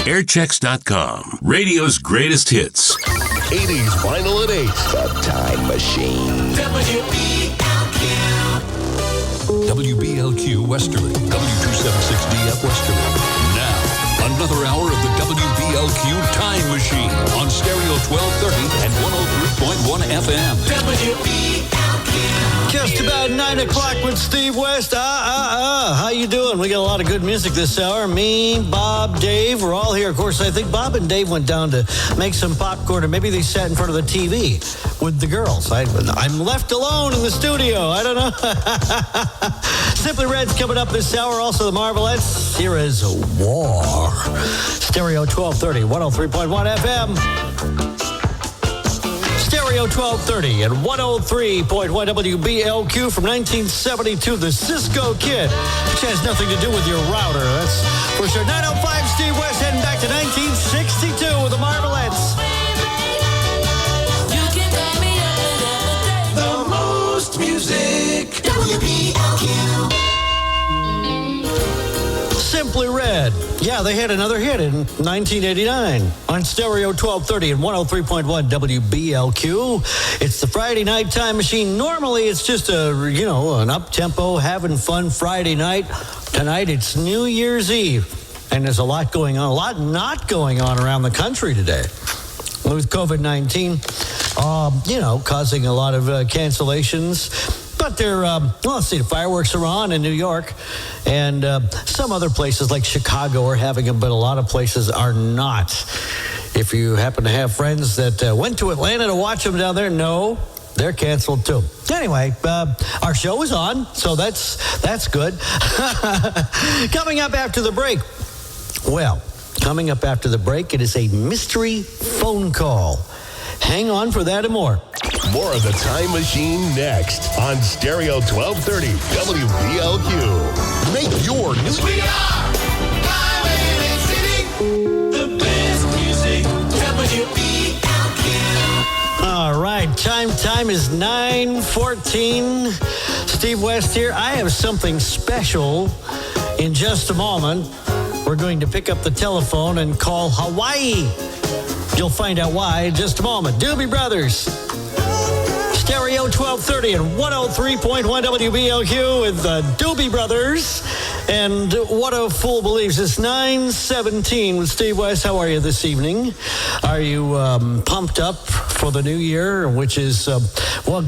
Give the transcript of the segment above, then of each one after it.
Airchecks.com. Radio's greatest hits. 80s vinyl at 8. The Time Machine. WBLQ Westerly, W276DF Westerly. Now, another hour of the WBLQ Time Machine on Stereo 1230 and 103.1 FM. Just about 9 o'clock with Steve West. How you doing? We got a lot of good music this hour. Me, Bob, Dave, we're all here. Of course, I think Bob and Dave went down to make some popcorn, or maybe they sat in front of the TV with the girls. I'm left alone in the studio. I don't know. Simply Red's coming up this hour. Also, the Marvelettes. Here is War. Stereo 1230, 103.1 FM. Stereo 1230 and 103.1 WBLQ from 1972, the Cisco Kid, which has nothing to do with your router, that's for sure. 905 Steve West heading back to 1962 with the Marvelettes. The most music, WBLQ. Simply Red. Yeah, they had another hit in 1989 on Stereo 1230 and 103.1 WBLQ. It's the Friday Night Time Machine. Normally, it's just an up-tempo, having fun Friday night. Tonight, it's New Year's Eve, and there's a lot going on, a lot not going on around the country today. With COVID-19, causing a lot of cancellations. But the fireworks are on in New York, and some other places like Chicago are having them, but a lot of places are not. If you happen to have friends that went to Atlanta to watch them down there, no, they're canceled too. Anyway, our show is on, so that's good. Coming up after the break, it is a mystery phone call. Hang on for that and more. More of the Time Machine next on Stereo 1230 WBLQ. Make your new... We are WNBC, the best music, WBLQ. All right, time is 9:14. Steve West here. I have something special in just a moment. We're going to pick up the telephone and call Hawaii. You'll find out why in just a moment. Doobie Brothers. Stereo 1230 and 103.1 WBLQ with the Doobie Brothers. And What a Fool Believes. It's 9:17 with Steve West. How are you this evening? Are you pumped up for the new year, which is, we're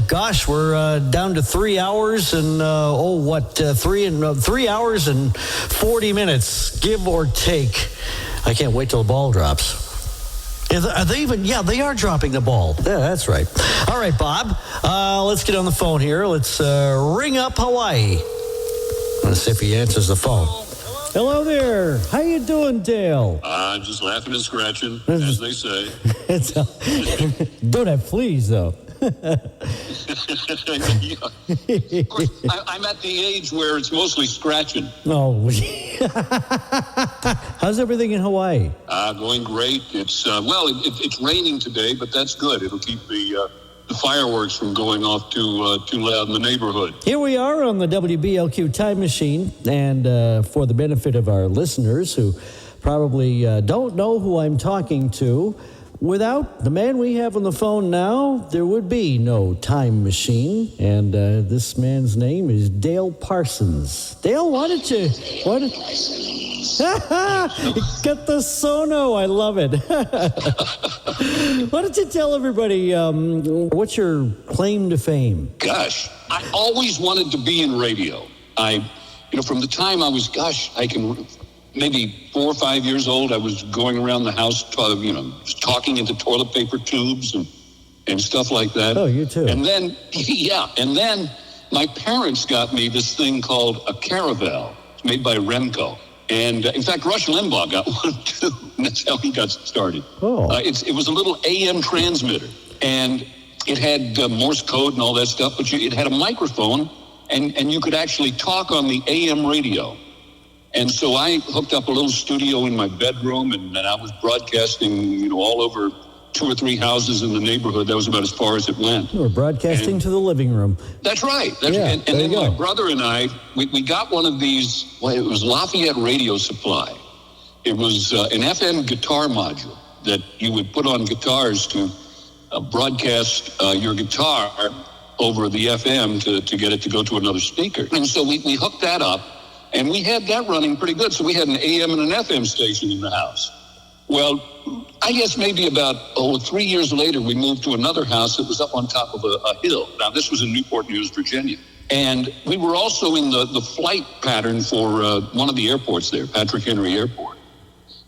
down to 3 hours and, 3 hours and 40 minutes, give or take. I can't wait till the ball drops. Are they even? Yeah, they are dropping the ball. Yeah, that's right. All right, Bob, let's get on the phone here. Let's ring up Hawaii. Let's see if he answers the phone. Hello there. How you doing, Dale? Just laughing and scratching, as they say. Don't have fleas, though. Yeah. Of course, I'm at the age where it's mostly scratching. Oh. How's everything in Hawaii? Going great. It's it's raining today, but that's good. It'll keep the fireworks from going off too loud in the neighborhood. Here we are on the WBLQ Time Machine, and for the benefit of our listeners who probably don't know who I'm talking to, without the man we have on the phone now, there would be no Time Machine. And this man's name is Dale Parsons. Dale, why don't you get the sono. I love it. Why don't you tell everybody what's your claim to fame? Gosh, I always wanted to be in radio. From the time I was, maybe 4 or 5 years old, I was going around the house, talking into toilet paper tubes and stuff like that. Oh, you too. And then, my parents got me this thing called a Caravel. It's made by Remco. And in fact, Rush Limbaugh got one too. And that's how he got started. Oh. It was a little AM transmitter, and it had Morse code and all that stuff, but it had a microphone, and you could actually talk on the AM radio. And so I hooked up a little studio in my bedroom, and I was broadcasting, all over 2 or 3 houses in the neighborhood. That was about as far as it went. You were broadcasting to the living room. That's right. And then my brother and I, we got one of these, it was Lafayette Radio Supply. it was an FM guitar module that you would put on guitars to broadcast your guitar over the FM to get it to go to another speaker. And so we hooked that up, and we had that running pretty good. So we had an AM and an FM station in the house. Well, I guess maybe about 3 years later, we moved to another house that was up on top of a hill. Now, this was in Newport News, Virginia. And we were also in the flight pattern for one of the airports there, Patrick Henry Airport.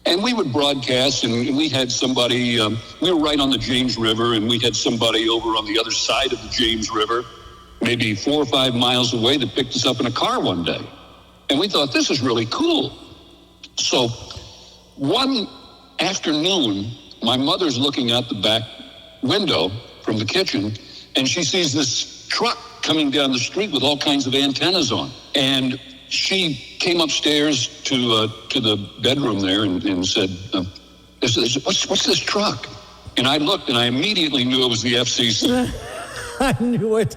And we would broadcast, and we had somebody, we were right on the James River, and we had somebody over on the other side of the James River, maybe 4 or 5 miles away, that picked us up in a car one day. And we thought, this is really cool. So one afternoon, my mother's looking out the back window from the kitchen, and she sees this truck coming down the street with all kinds of antennas on. And she came upstairs to the bedroom there and said, what's this truck? And I looked, and I immediately knew it was the FCC. I knew it.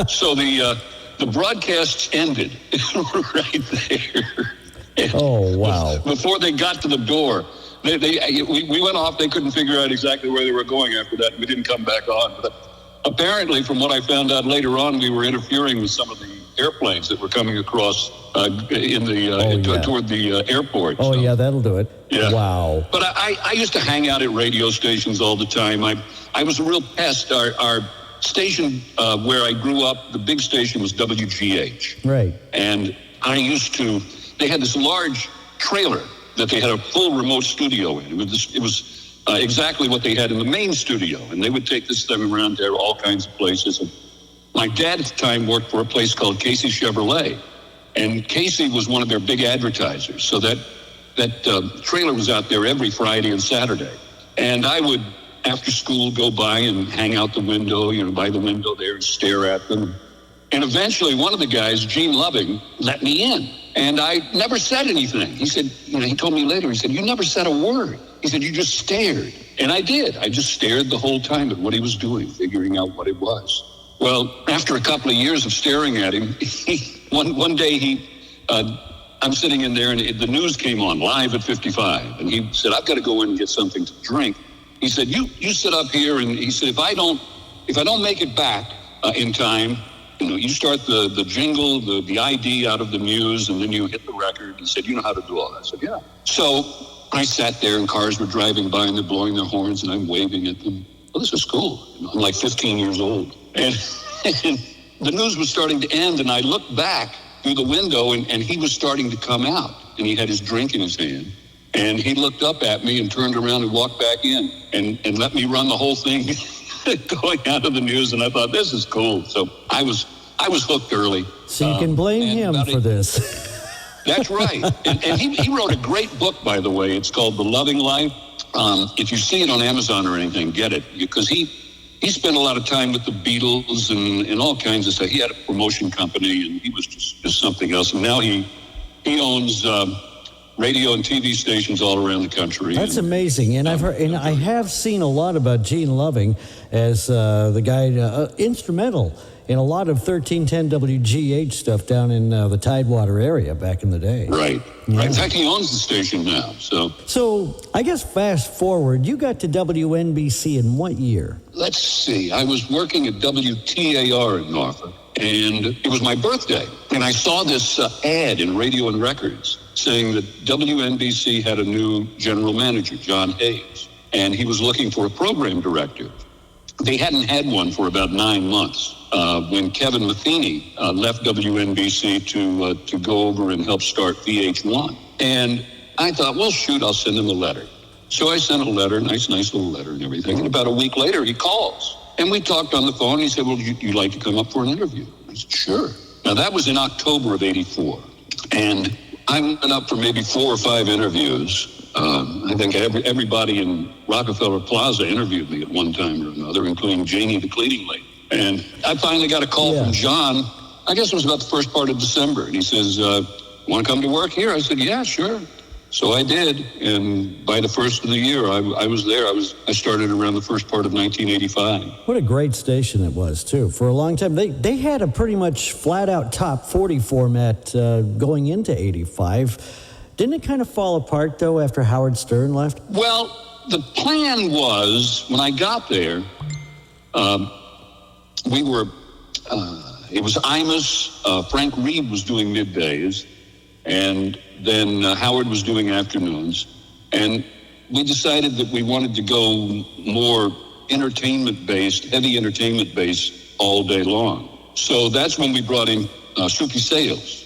So the broadcasts ended right there. And oh, wow. Before they got to the door, we went off. They couldn't figure out exactly where they were going after that. We didn't come back on. But apparently, from what I found out later on, we were interfering with some of the airplanes that were coming across toward the airport. Oh, so, yeah, that'll do it. Yeah. Wow. But I used to hang out at radio stations all the time. I was a real pest. Our station where I grew up, the big station was WGH. Right. And they had this large trailer that they had a full remote studio in. It was exactly what they had in the main studio. And they would take this thing around there, all kinds of places. And my dad at the time worked for a place called Casey Chevrolet. And Casey was one of their big advertisers. So that trailer was out there every Friday and Saturday. And I would, after school, go by and hang out the window, by the window there and stare at them. And eventually one of the guys, Gene Loving, let me in. And I never said anything. He said, he told me later, he said, you never said a word. He said, you just stared. And I did. I just stared the whole time at what he was doing, figuring out what it was. Well, after a couple of years of staring at him, one day I'm sitting in there, and the news came on live at 55. And he said, I've got to go in and get something to drink. He said, you sit up here, and he said, if I don't make it back in time, you start the jingle, the ID out of the news, and then you hit the record. He said, you know how to do all that? I said, yeah. So I sat there, and cars were driving by, and they're blowing their horns, and I'm waving at them. Well, this is cool. I'm like 15 years old. And the news was starting to end, and I looked back through the window, and he was starting to come out, and he had his drink in his hand. And he looked up at me and turned around and walked back in and let me run the whole thing going out of the news. And I thought, this is cool. So I was hooked early. So you can blame him for this. That's right. And he wrote a great book, by the way. It's called The Loving Life. If you see it on Amazon or anything, get it. Because he spent a lot of time with the Beatles and all kinds of stuff. He had a promotion company, and he was just something else. And now he owns radio and TV stations all around the country. That's amazing. And I've heard, and I have seen a lot about Gene Loving as the guy instrumental in a lot of 1310 WGH stuff down in the Tidewater area back in the day. Right. Yeah. Right. In fact, he owns the station now. So I guess fast forward, you got to WNBC in what year? Let's see. I was working at WTAR in Norfolk, and it was my birthday. And I saw this ad in Radio and Records saying that WNBC had a new general manager, John Hayes, and he was looking for a program director. They hadn't had one for about 9 months when Kevin Matheny left WNBC to go over and help start VH1. And I thought, well, shoot, I'll send him a letter. So I sent a letter, nice little letter and everything. And about a week later, he calls. And we talked on the phone. And he said, well, you'd like to come up for an interview? I said, sure. Now, that was in October of 84. And I went up for maybe 4 or 5 interviews. I think everybody in Rockefeller Plaza interviewed me at one time or another, including Janie, the cleaning lady. And I finally got a call from John. I guess it was about the first part of December. And he says, want to come to work here? I said, yeah, sure. So I did. And by the first of the year, I was there. I started around the first part of 1985. What a great station it was, too. For a long time, they had a pretty much flat-out top 40 format going into 85. Didn't it kind of fall apart, though, after Howard Stern left? Well, the plan was, when I got there, it was Imus, Frank Reed was doing middays, and then Howard was doing afternoons. And we decided that we wanted to go more entertainment-based, heavy entertainment-based all day long. So that's when we brought in Soupy Sales.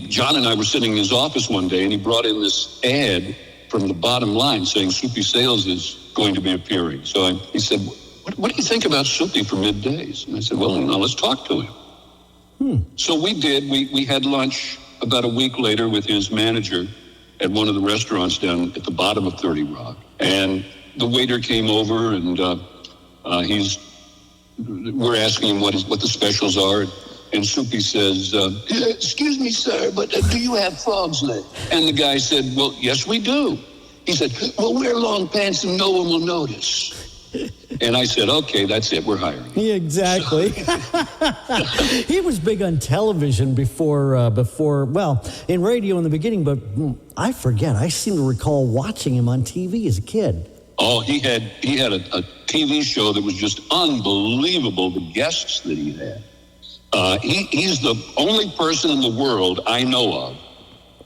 John and I were sitting in his office one day, and he brought in this ad from the bottom line saying Soupy Sales is going to be appearing. So he said, what do you think about Soupy for middays? And I said, well, let's talk to him. So we did. We had lunch about a week later with his manager at one of the restaurants down at the bottom of 30 Rock. And the waiter came over, and we're asking him what the specials are. And Soupy says, excuse me, sir, but do you have frog's leg? And the guy said, well, yes, we do. He said, well, wear long pants and no one will notice. And I said, okay, that's it. We're hiring. Yeah, exactly. He was big on television before, in radio in the beginning, but I forget. I seem to recall watching him on TV as a kid. Oh, he had a TV show that was just unbelievable, the guests that he had. He's the only person in the world I know of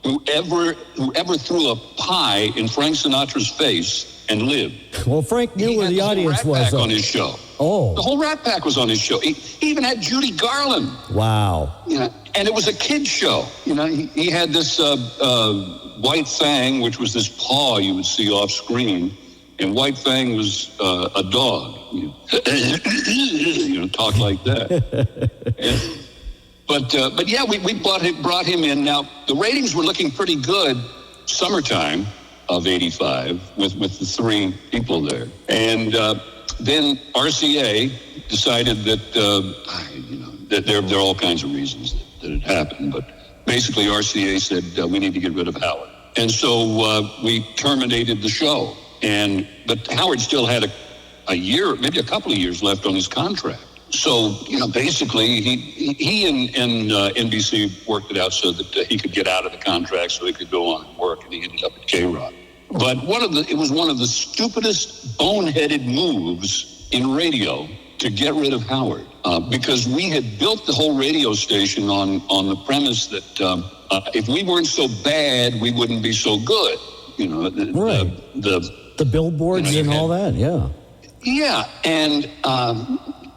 who ever threw a pie in Frank Sinatra's face and lived. Well, Frank knew where the audience was. On his show. Oh. The whole Rat Pack was on his show. He even had Judy Garland. Wow. And it was a kid's show. He had this White Fang, which was this paw you would see off screen. And White Fang was a dog, talk like that. But yeah, we brought him in. Now the ratings were looking pretty good, summertime of '85, with the three people there. And then RCA decided that there are all kinds of reasons that it happened, but basically RCA said we need to get rid of Howard, and so we terminated the show. But Howard still had a year, maybe a couple of years left on his contract. So, basically he and NBC worked it out so that he could get out of the contract so he could go on and work, and he ended up at K-Rock. But it was one of the stupidest boneheaded moves in radio to get rid of Howard, because we had built the whole radio station on the premise that if we weren't so bad, we wouldn't be so good. The billboards and all that, yeah. Yeah, and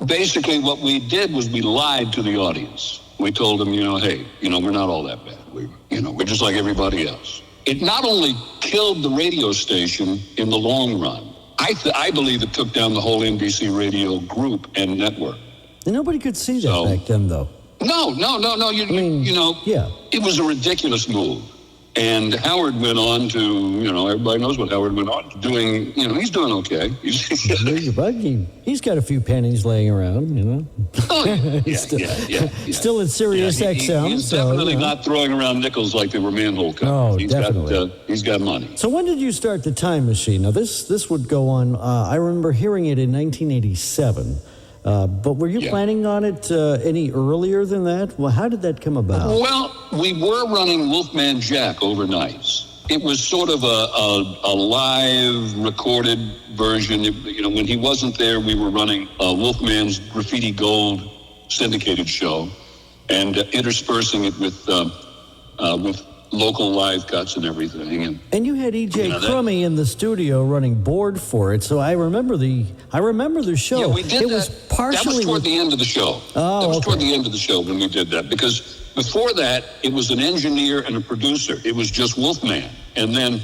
basically what we did was we lied to the audience. We told them, hey, we're not all that bad. We're just like everybody else. It not only killed the radio station in the long run, I believe it took down the whole NBC radio group and network. And nobody could see that back then, though. No. Yeah. It was a ridiculous move. And Howard went on to, everybody knows what Howard went on to doing. He's doing okay. He's got a few pennies laying around, Oh, yeah. Still at Sirius XM. He's definitely not throwing around nickels like they were manhole covers. Definitely. He's got money. So when did you start the Time Machine? Now, this would go on, I remember hearing it in 1987. But were you planning on it any earlier than that? Well, how did that come about? Well, we were running Wolfman Jack overnights. It was sort of a live recorded version. When he wasn't there, we were running Wolfman's Graffiti Gold syndicated show and interspersing it with local live cuts and everything. And you had E.J. Crummy in the studio running board for it, so I remember the show. Yeah, we did it that. Was partially that was toward the end of the show. Oh, that was toward the end of the show when we did that, because before that, it was an engineer and a producer. It was just Wolfman. And then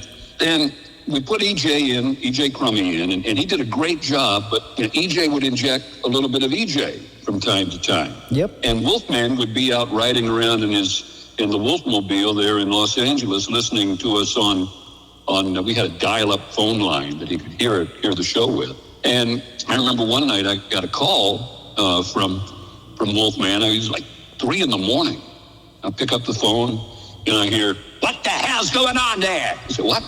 we put E.J. Crummy in, and he did a great job, but E.J. would inject a little bit of E.J. from time to time. Yep. And Wolfman would be out riding around in the Wolfmobile there in Los Angeles, listening to us on we had a dial-up phone line that he could hear the show with. And I remember one night I got a call from Wolfman. It was like 3 a.m. I pick up the phone and I hear, "What the hell's going on there?" I said, What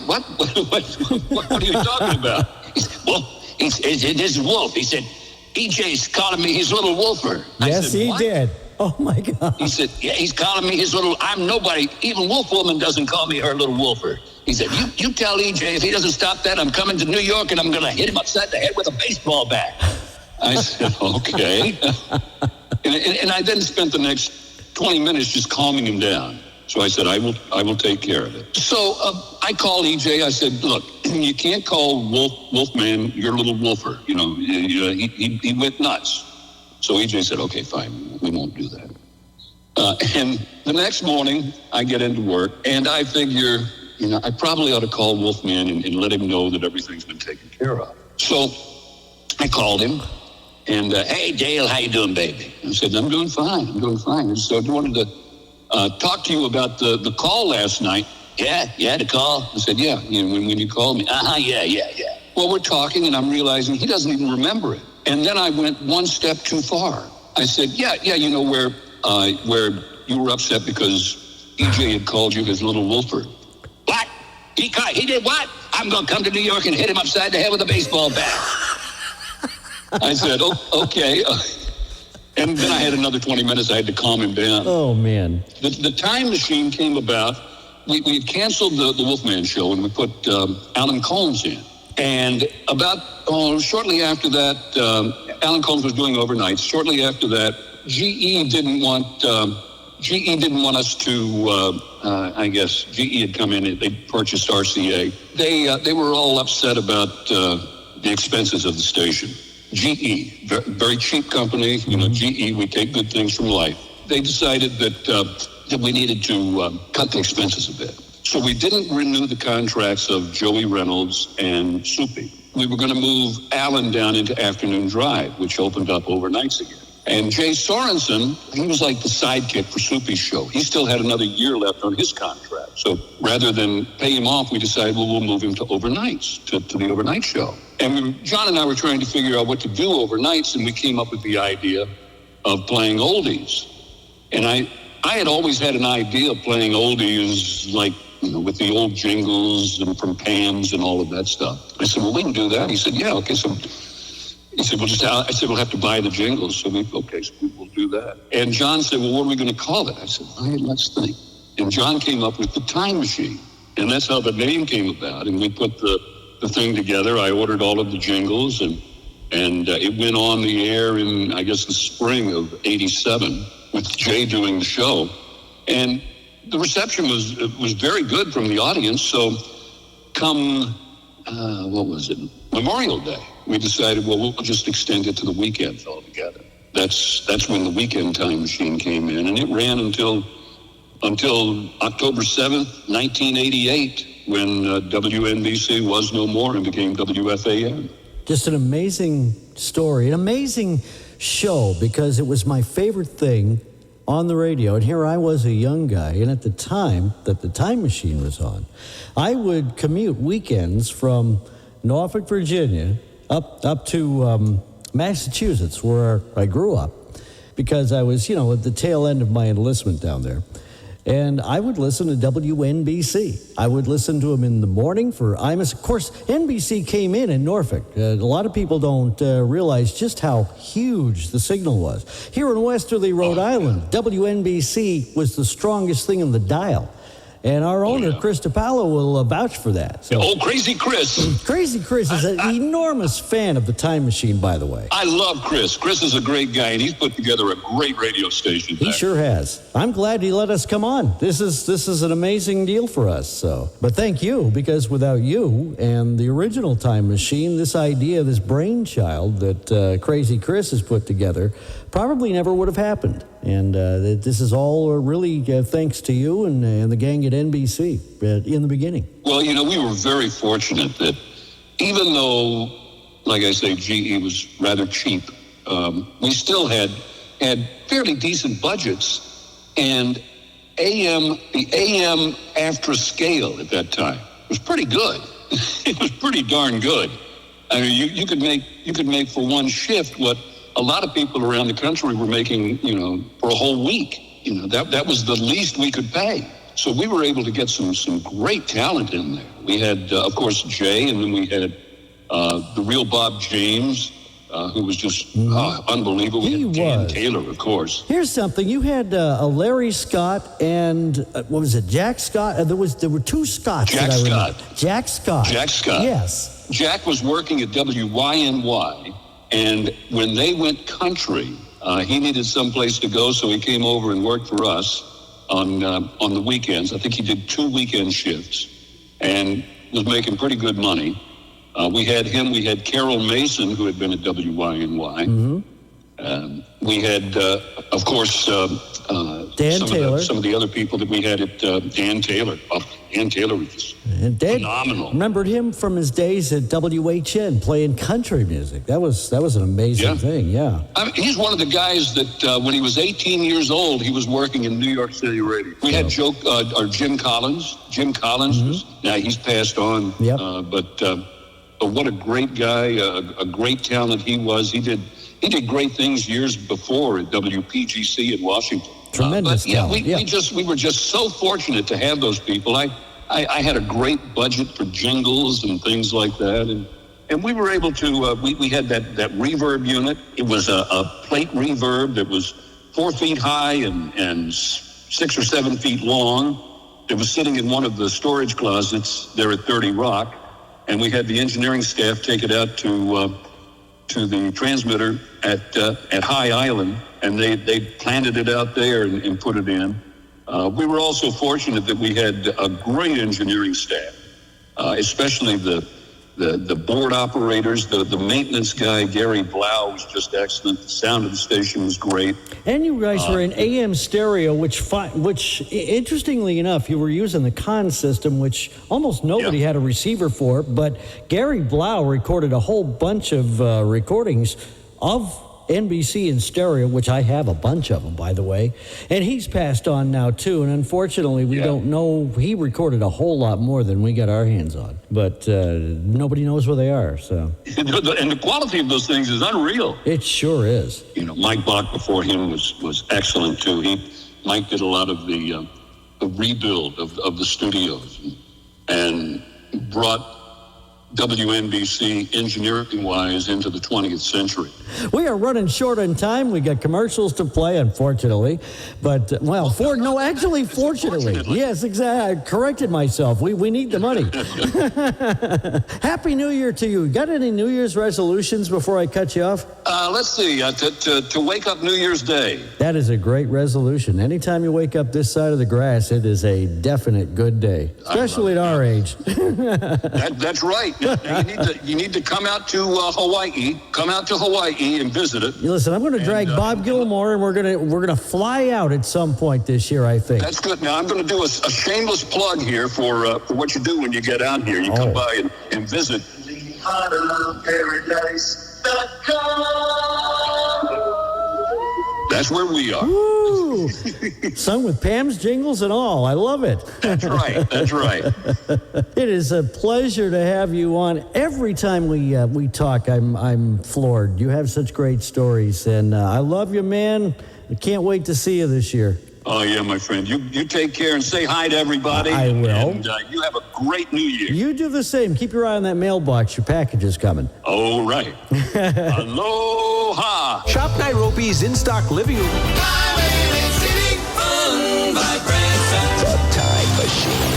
are you talking about? He said, "Well, this is Wolf." He said, "EJ's calling me his little wolfer." Yes, he did. Oh, my God. He said, yeah, he's calling me his little, I'm nobody. Even Wolfwoman doesn't call me her little wolfer. He said, you tell EJ if he doesn't stop that, I'm coming to New York and I'm going to hit him upside the head with a baseball bat. I said, okay. and I then spent the next 20 minutes just calming him down. So I said, I will take care of it. So I called EJ. I said, look, you can't call Wolfman your little wolfer. You know, he went nuts. So EJ said, okay, fine, we won't do that. And the next morning, I get into work, and I figure, I probably ought to call Wolfman and let him know that everything's been taken care of. So I called him, and, hey, Dale, how you doing, baby? I said, I'm doing fine. And so I wanted to talk to you about the call last night. Yeah, the call? I said, yeah, when you called me. Yeah. Well, we're talking, and I'm realizing he doesn't even remember it. And then I went one step too far. I said, yeah, where you were upset because EJ had called you his little wolfer. What? He did what? I'm going to come to New York and hit him upside the head with a baseball bat. I said, okay. And then I had another 20 minutes. I had to calm him down. Oh, man. The Time Machine came about. We had canceled the Wolfman show, and we put Alan Colmes in. And about shortly after that, Alan Colmes was doing overnights. Shortly after that, GE didn't want us to. I guess GE had come in. They purchased RCA. They were all upset about the expenses of the station. GE, very cheap company. GE. We take good things from life. They decided that we needed to cut the expenses a bit. So we didn't renew the contracts of Joey Reynolds and Soupy. We were going to move Alan down into Afternoon Drive, which opened up overnights again. And Jay Sorensen, he was like the sidekick for Soupy's show. He still had another year left on his contract. So rather than pay him off, we decided, we'll move him to overnights, to the overnight show. And John and I were trying to figure out what to do overnights, and we came up with the idea of playing oldies. And I had always had an idea of playing oldies like, with the old jingles and from Pam's and all of that stuff. I said, well, we can do that. He said, yeah, okay. So he said, I said, we'll have to buy the jingles. So we'll do that. And John said, well, what are we going to call it? I said, let's think. And John came up with the Time Machine. And that's how the name came about. And we put the thing together. I ordered all of the jingles, and it went on the air in, I guess, the spring of '87 with Jay doing the show. And the reception was very good from the audience. So come, Memorial Day, we decided, well, we'll just extend it to the weekends altogether. That's when the Weekend Time Machine came in, and it ran until October 7th, 1988, when WNBC was no more and became WFAN. Just an amazing story, an amazing show, because it was my favorite thing on the radio. And here I was, a young guy, and at the time that the Time Machine was on, I would commute weekends from Norfolk, Virginia, up to Massachusetts, where I grew up, because I was, at the tail end of my enlistment down there. And I would listen to WNBC. I would listen to them in the morning for Imus. Of course, NBC came in Norfolk. A lot of people don't realize just how huge the signal was. Here in Westerly, Rhode Island, WNBC was the strongest thing in the dial. And our owner, Chris DiPaolo, will vouch for that. So, Crazy Chris. Crazy Chris is an enormous fan of the Time Machine, by the way. I love Chris. Chris is a great guy, and he's put together a great radio station. He sure has. I'm glad he let us come on. This is an amazing deal for us. So, but thank you, because without you and the original Time Machine, this idea, this brainchild that Crazy Chris has put together, probably never would have happened. And this is all really thanks to you and the gang at NBC in the beginning. Well, we were very fortunate that even though, like I say, GE was rather cheap, we still had fairly decent budgets, and the AM after scale at that time was pretty good. It was pretty darn good. I mean, you could make for one shift what a lot of people around the country were making, for a whole week. That was the least we could pay. So we were able to get some great talent in there. We had, of course, Jay, and then we had the real Bob James, who was just unbelievable. He Dan was. Taylor, of course. Here's something. You had a Larry Scott and, what was it, Jack Scott? There were two Scotts Jack that I remember. Scott. Jack Scott. Jack Scott. Yes. Jack was working at WYNY, and when they went country, he needed someplace to go, so he came over and worked for us on the weekends. I think he did 2 weekend shifts and was making pretty good money. We had him. We had Carol Mason, who had been at WYNY. We had, of course, Dan Taylor. Some of the other people that we had at Dan Taylor. Dan Taylor was just phenomenal. Remembered him from his days at WHN playing country music. That was an amazing thing. Yeah. I mean, he's one of the guys that when he was 18 years old, he was working in New York City radio. We had Jim Collins. Jim Collins was now he's passed on. Yep. But what a great guy, a great talent he was. He did great things years before at WPGC in Washington. Tremendous talent. We were just so fortunate to have those people. I had a great budget for jingles and things like that, and we were able to. We had that reverb unit. It was a plate reverb that was 4 feet high and 6 or 7 feet long. It was sitting in one of the storage closets there at 30 Rock, and we had the engineering staff take it out to the transmitter at High Island, and they planted it out there and put it in. We were also fortunate that we had a great engineering staff, especially the board operators. The maintenance guy, Gary Blau, was just excellent. The sound of the station was great. And you guys were in AM stereo, which interestingly enough, you were using the con system, which almost nobody had a receiver for. But Gary Blau recorded a whole bunch of recordings of NBC in stereo, which I have a bunch of them, by the way. And he's passed on now, too. And unfortunately, we don't know. He recorded a whole lot more than we got our hands on. But nobody knows where they are, so. And the quality of those things is unreal. It sure is. You know, Mike Bach before him was excellent, too. Mike did a lot of the rebuild of the studios and brought WNBC engineering-wise into the 20th century. We are running short on time. We got commercials to play, unfortunately. But, fortunately. Yes, exactly. I corrected myself. We need the money. Happy New Year to you. Got any New Year's resolutions before I cut you off? Let's see. To wake up New Year's Day. That is a great resolution. Anytime you wake up this side of the grass, it is a definite good day, especially at our age. That's right. You need to come out to Hawaii. Come out to Hawaii and visit it. Listen, I'm going to drag Bob Gilmore, and we're gonna fly out at some point this year, I think. That's good. Now I'm going to do a shameless plug here for what you do when you get out here. You come by and visit. That's where we are. Woo! Sung with Pam's jingles and all. I love it. That's right. That's right. It is a pleasure to have you on. Every time we talk, I'm floored. You have such great stories, and I love you, man. I can't wait to see you this year. Oh, yeah, my friend. You take care and say hi to everybody. I will. And you have a great New Year. You do the same. Keep your eye on that mailbox. Your package is coming. All right. Aloha. Shop Nairobi's in-stock living room. The Time Machine.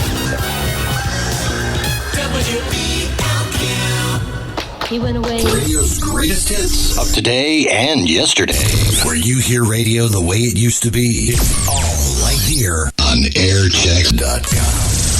He went away. Radio's greatest hits Of today and yesterday. where you hear radio the way it used to be. It's all right here on aircheck.com.